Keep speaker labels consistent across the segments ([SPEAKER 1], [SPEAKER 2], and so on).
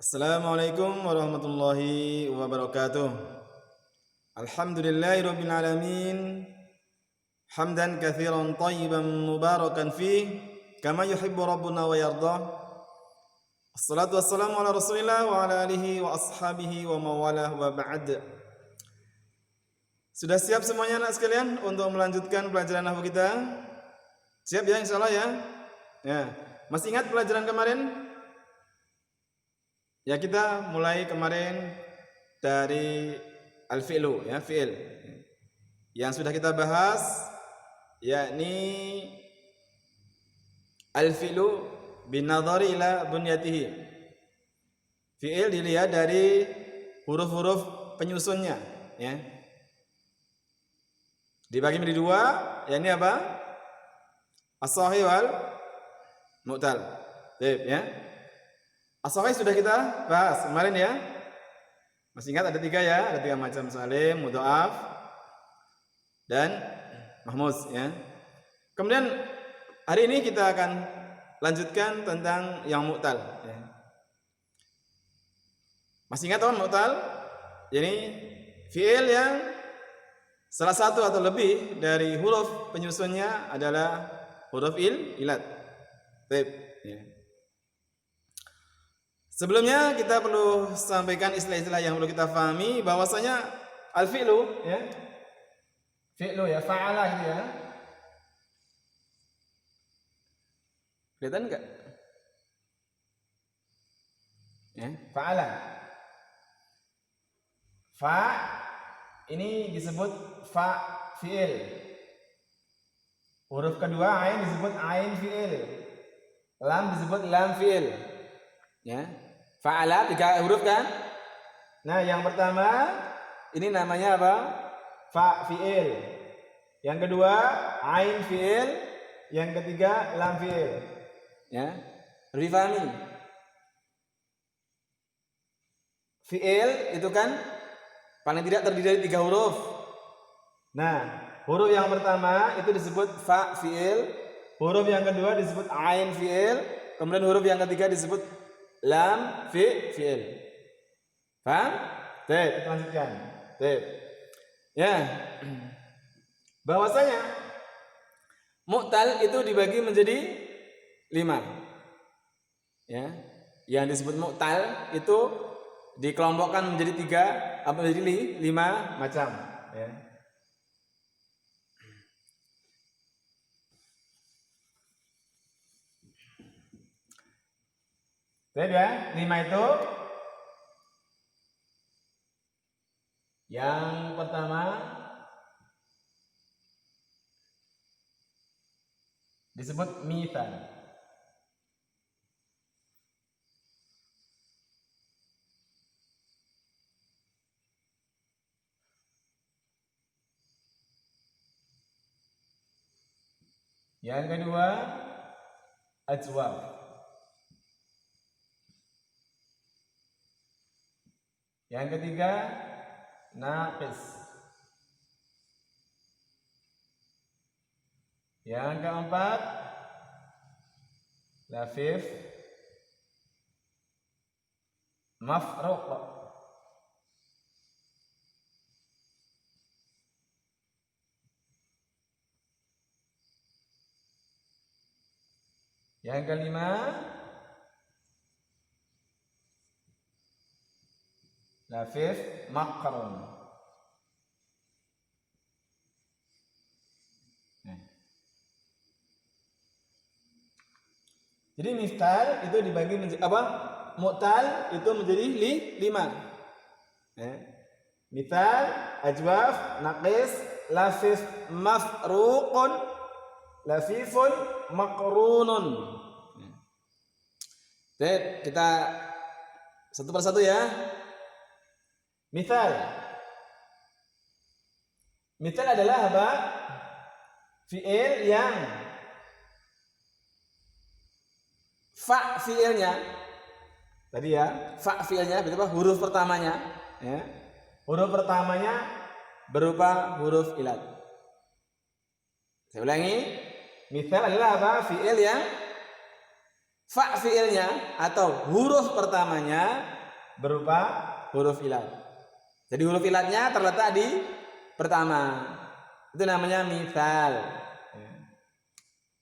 [SPEAKER 1] Assalamualaikum warahmatullahi wabarakatuh. Alhamdulillahirabbil alamin. Hamdan katsiran thayyiban mubarakan fih kama yuhibbu rabbuna wa yardah. Assalatu wassalamu ala Rasulillah wa ala alihi wa ashabihi wa mawalah wa ba'd. Sudah siap semuanya anak sekalian untuk melanjutkan pelajaran nahwu kita? Siap ya insyaallah ya? Ya. Masih ingat pelajaran kemarin? Ya, kita mulai kemarin dari al-fi'lu ya, fi'il. Yang sudah kita bahas yakni al-fi'lu bin nadhari ila bunyatihi. Fi'il dilihat dari huruf-huruf penyusunnya ya. Dibagi menjadi dua, yakni apa? As-sahih wal mu'tal. Baik ya. As-sahih sudah kita bahas kemarin ya. Masih ingat ada tiga ya, ada tiga macam: salim, mudha'af, dan mahmuz ya. Kemudian hari ini kita akan lanjutkan tentang yang mu'tal ya. Masih ingat kan mu'tal? Jadi fi'il yang salah satu atau lebih dari huruf penyusunnya adalah huruf ilat. Baik ya. Sebelumnya kita perlu sampaikan istilah-istilah yang perlu kita pahami, bahwasanya al-fi'lu ya. Fi'lu ya, fa'ala gitu ya. Kelihatan enggak? Ya, fa'ala. Fa ini disebut fa fi'il. Huruf kedua ain disebut ain fi'il. Lam disebut lam fi'il. Ya. Fa'ala tiga huruf kan? Nah, yang pertama ini namanya apa? Fa fi'il. Yang kedua ain fi'il, yang ketiga lam fi'il. Ya. Difahami? Fi'il itu kan paling tidak terdiri dari tiga huruf. Nah, huruf yang pertama itu disebut fa fi'il, huruf yang kedua disebut ain fi'il, kemudian huruf yang ketiga disebut lam fi'il. Paham? Baik, kita lanjutkan. Baik. Ya. Bahwasanya mu'tal itu dibagi menjadi 5. Ya. Yang disebut mu'tal itu dikelompokkan menjadi 5 macam, ya. Baik ya, 5 itu yang pertama disebut mithal. Yang kedua ajwaf. Yang ketiga naqis. Yang keempat lafif mafruq. Yang kelima lafif makrun. Jadi mithal itu dibagi menjadi apa? Mu'tal itu menjadi 5. Ya. Mithal, ajwaf, naqis, lafif mafruqun, lafifun makrunun. Baik, kita satu persatu ya. Mithal. Mithal adalah apa? Fi'il yang fa fi'ilnya tadi ya, fa fi'ilnya berarti apa? Huruf pertamanya ya. Huruf pertamanya berupa huruf ilat. Saya ulangi. Mithal adalah apa? Fi'il yang fa fiilnya atau huruf pertamanya berupa huruf ilat. Jadi huruf ilatnya terletak di pertama. Itu namanya mithal.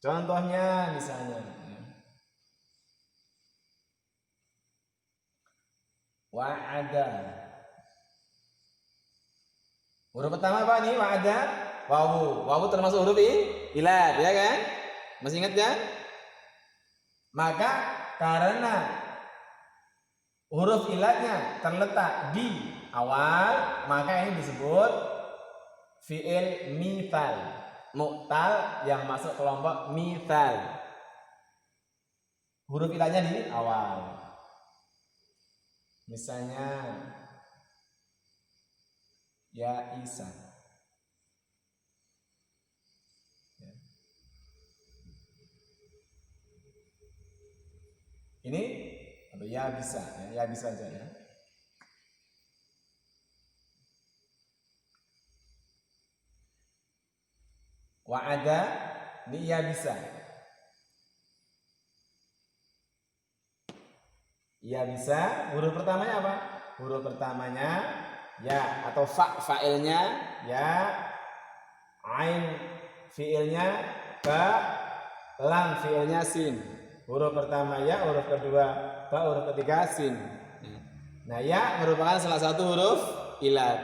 [SPEAKER 1] Contohnya misalnya wa'ada. Huruf pertama apa nih? Wa'ada. Wawu. Wawu termasuk huruf ilat, ya kan? Masih ingat kan? Maka karena huruf ilatnya terletak di awal, maka ini disebut fi'il mithal. Mu'tal yang masuk kelompok mithal. Huruf ilatnya di awal. Misalnya ya Isa. Ini atau ya bisa, ya bisa aja ya. Wa'ada ini ya bisa. Ya bisa. Huruf pertamanya apa? Huruf pertamanya ya atau fa'ilnya ya, ain fiilnya ba, lam fiilnya sin. Huruf pertama ya, huruf kedua ba, huruf ketiga sin. Nah, ya merupakan salah satu huruf ilat.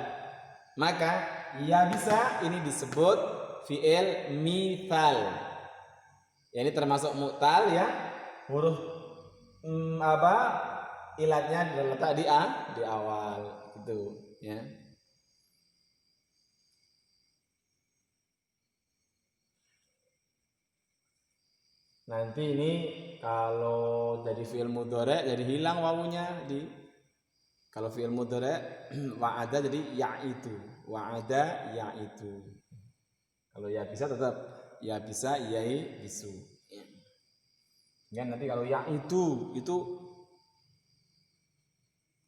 [SPEAKER 1] Maka ya bisa ini disebut fi'il mithal. Ya, ini termasuk mu'tal ya. Huruf ilatnya terletak di awal gitu ya. Nanti ini kalau jadi fi'il mudhari jadi hilang wawunya di kalau fi'il mudhari wa'ada jadi ya'itu. Wa'ada ya'itu. Kalau ya bisa tetap ya bisa yai bisu. Ya, nanti kalau ya'itu itu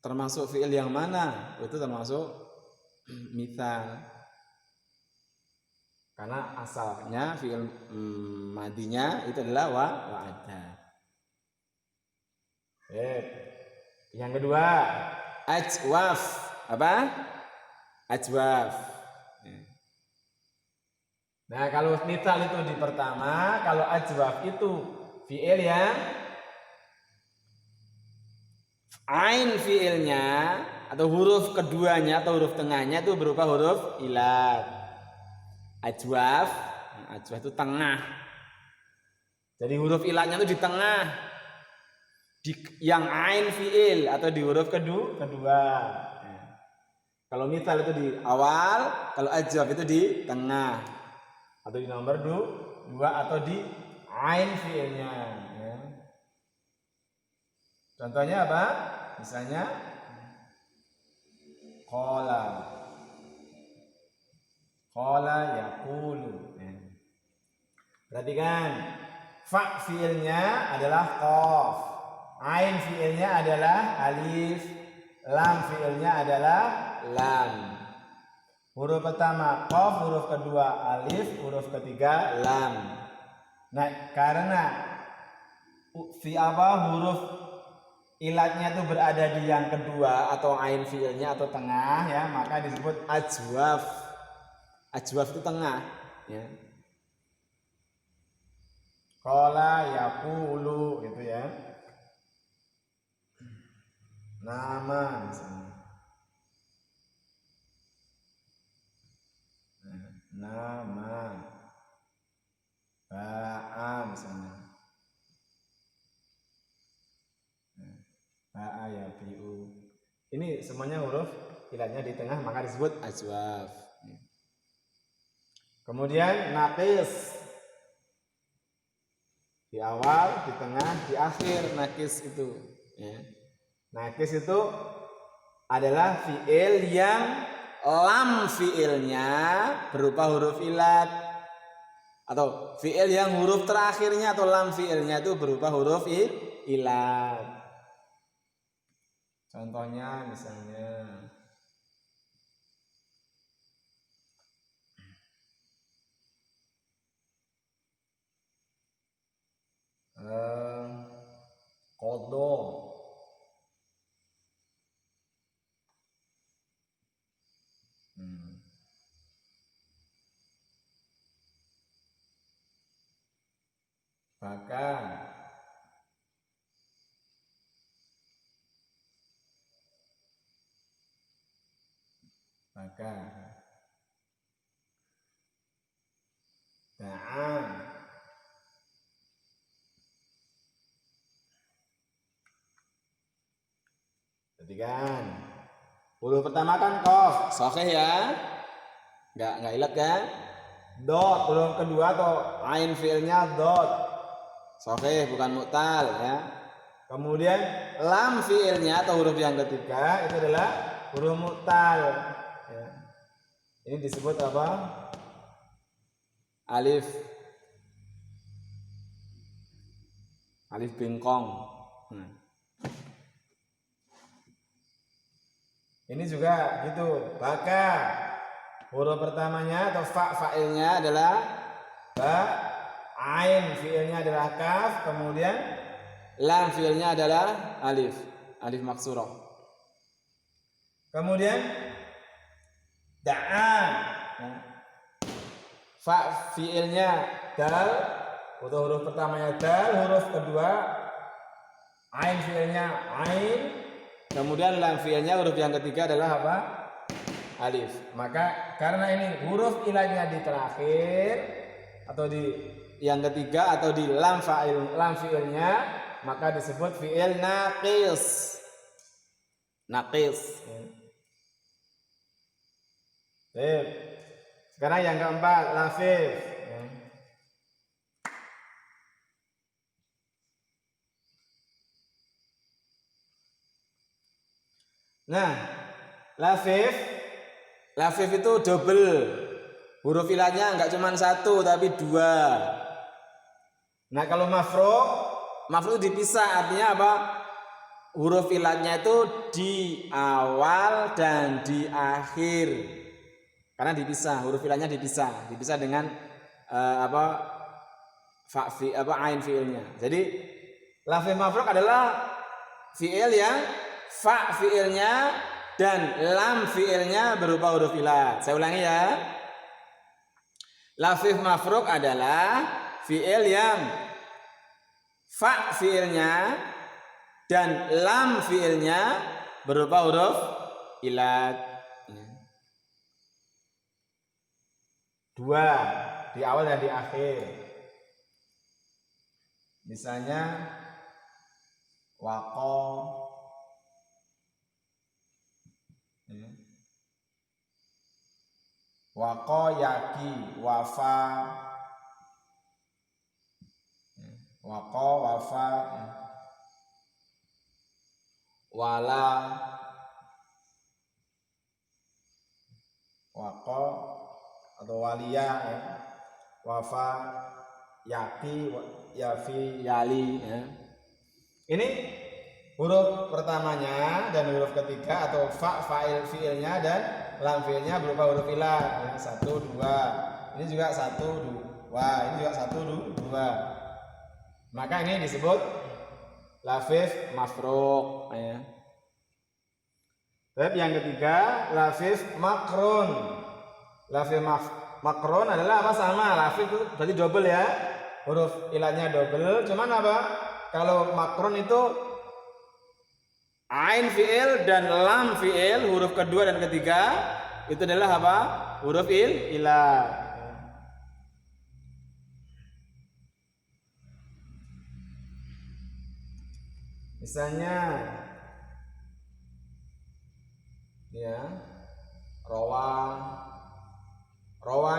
[SPEAKER 1] termasuk fi'il yang mana? Itu termasuk mithal. Karena asalnya fi'il madinya itu adalah wa'ada. Yang kedua, ajwaf. Apa? Ajwaf. Nah, kalau mithal itu di pertama, kalau ajwaf itu fi'il yang ain fi'ilnya atau huruf keduanya atau huruf tengahnya itu berupa huruf ilat. Ajwaf itu tengah. Jadi huruf ilatnya itu di tengah. Yang ain fi'il atau di huruf kedua. Kalau mithal itu di awal, kalau ajwaf itu di tengah. Atau di nomor 2 atau di ain fi'ilnya ya. Contohnya apa? Misalnya qala yaqulu. Perhatikan, fa fi'ilnya adalah qaf, ain fi'ilnya adalah alif, lam fi'ilnya adalah lam. Huruf pertama qaf, huruf kedua alif, huruf ketiga lam. Nah, karena huruf ilatnya itu berada di yang kedua atau ain fiilnya atau tengah ya, maka disebut ajwaf. Ajwaf itu tengah ya. Qala yaqulu gitu ya. Nama misalnya. Nama. Ba'a misalnya. Ba'a yabi'u. Ini semuanya huruf ilatnya di tengah maka disebut ajwaf. Kemudian naqis. Di awal, di tengah, di akhir naqis itu ya. Naqis itu adalah fi'il yang lam fi'ilnya berupa huruf ilat, atau fi'il yang huruf terakhirnya atau lam fi'ilnya itu berupa huruf ilat. Contohnya misalnya Qadha. Baka. Baka. Da'a. Perhatikan. Huruf pertama kan qaf, sahih ya? Enggak ilat kan? Dot, huruf kedua atau ain fiilnya dot. Sahih bukan mu'tal ya. Kemudian lam fiilnya atau huruf yang ketiga itu adalah huruf mu'tal ya. Ini disebut apa? Alif. Alif bengkong. Ini juga gitu. Baka. Huruf pertamanya atau fa'ilnya adalah ba, ain fiilnya adalah kaf, kemudian lam fiilnya adalah alif, alif maksurah. Kemudian da'a, fa fiilnya dal, atau huruf pertamanya dal, huruf kedua ain fiilnya ain, kemudian lam fiilnya huruf yang ketiga adalah apa? Alif. Maka karena ini huruf ilahnya di terakhir atau di yang ketiga atau di lam fiilnya, maka disebut fiil naqis. Naqis. Sekarang yang keempat, lafif. Nah, lafif itu double. Huruf ilahnya enggak cuma satu tapi dua. Nah, kalau mafruk dipisah, artinya apa? Huruf ilahnya itu di awal dan di akhir. Karena dipisah, huruf ilahnya dipisah dengan ain fiilnya. Jadi lafif mafruk adalah fiil yang fa fiilnya dan lam fiilnya berupa huruf ilah. Saya ulangi ya. Lafif mafruk adalah fiil yang fa fiilnya dan lam fiilnya berupa huruf ilah. Dua, di awal dan di akhir. Misalnya waqo, waqo yaki, wafa, waqo wafa, wala, waqo atau walia ya. Wafa, yaki, yafi, yali ya. Ini huruf pertamanya dan huruf ketiga atau fa'il fiilnya dan lam fiilnya berupa huruf ilah ya. 1 2. Ini juga 1 2. Ini juga 1 2. Maka ini disebut lafif mafruk ya. Terus yang ketiga lafif makrun. Lafif makrun adalah apa? Sama, lafif itu berarti double ya. Huruf ilahnya double, cuman apa? Kalau makrun itu ain fiil dan lam fiil, huruf kedua dan ketiga itu adalah apa? Huruf ilah. Misalnya ya, rawa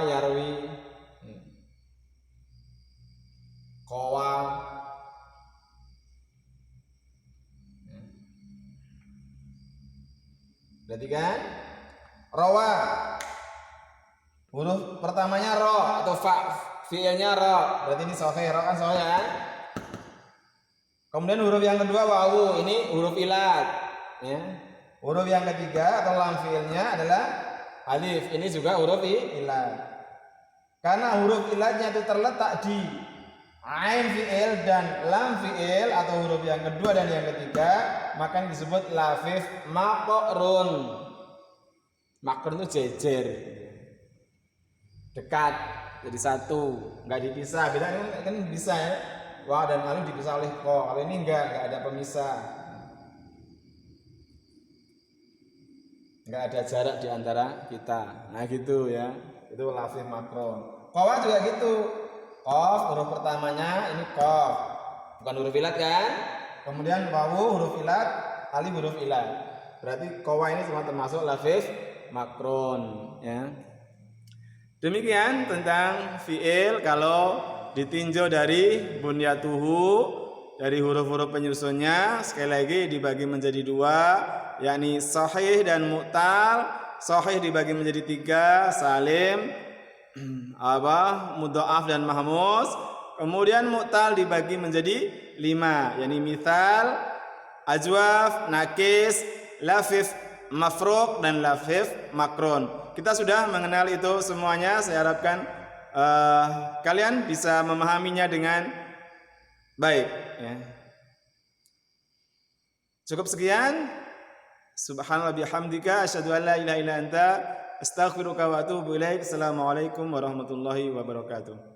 [SPEAKER 1] yarwi, qawa, berarti kan rawa huruf pertamanya ro atau fa fiilnya ro, berarti ini sahih, ro kan sahih kan. Kemudian huruf yang kedua wawu, ini huruf ilat ya. Huruf yang ketiga atau lam fiilnya adalah alif, ini juga huruf ilat. Karena huruf ilatnya itu terletak di ain fi'il dan lam fi'il atau huruf yang kedua dan yang ketiga, maka disebut lafif maqrun. Maqrun itu jejer, dekat, jadi satu, nggak dipisah. Beda kan bisa ya, wa dan alif dipisah oleh ko. Kalau ini nggak ada pemisah, nggak ada jarak di antara kita. Nah gitu ya, itu lafif maqrun. Qawa juga gitu. Qaf huruf pertamanya ini qaf, bukan huruf ilat kan? Kemudian wawu huruf ilat, alif huruf ilat. Berarti qawa ini semua termasuk lafif maqrun ya. Demikian tentang fi'il kalau ditinjau dari bunyatuhu, dari huruf-huruf penyusunnya. Sekali lagi dibagi menjadi dua, yakni sahih dan mu'tal. Sahih dibagi menjadi tiga, salim, mudha'af dan mahmus. Kemudian mu'tal dibagi menjadi lima, yakni mithal, ajwaf, nakis, lafif mafruq dan lafif makrun. Kita sudah mengenal itu semuanya. Saya harapkan kalian bisa memahaminya dengan baik ya. Cukup sekian. Subhanallah bihamdika asyhadu an la ilaha illa anta astaghfiruka wa atubu ilaik. Assalamualaikum warahmatullahi wabarakatuh.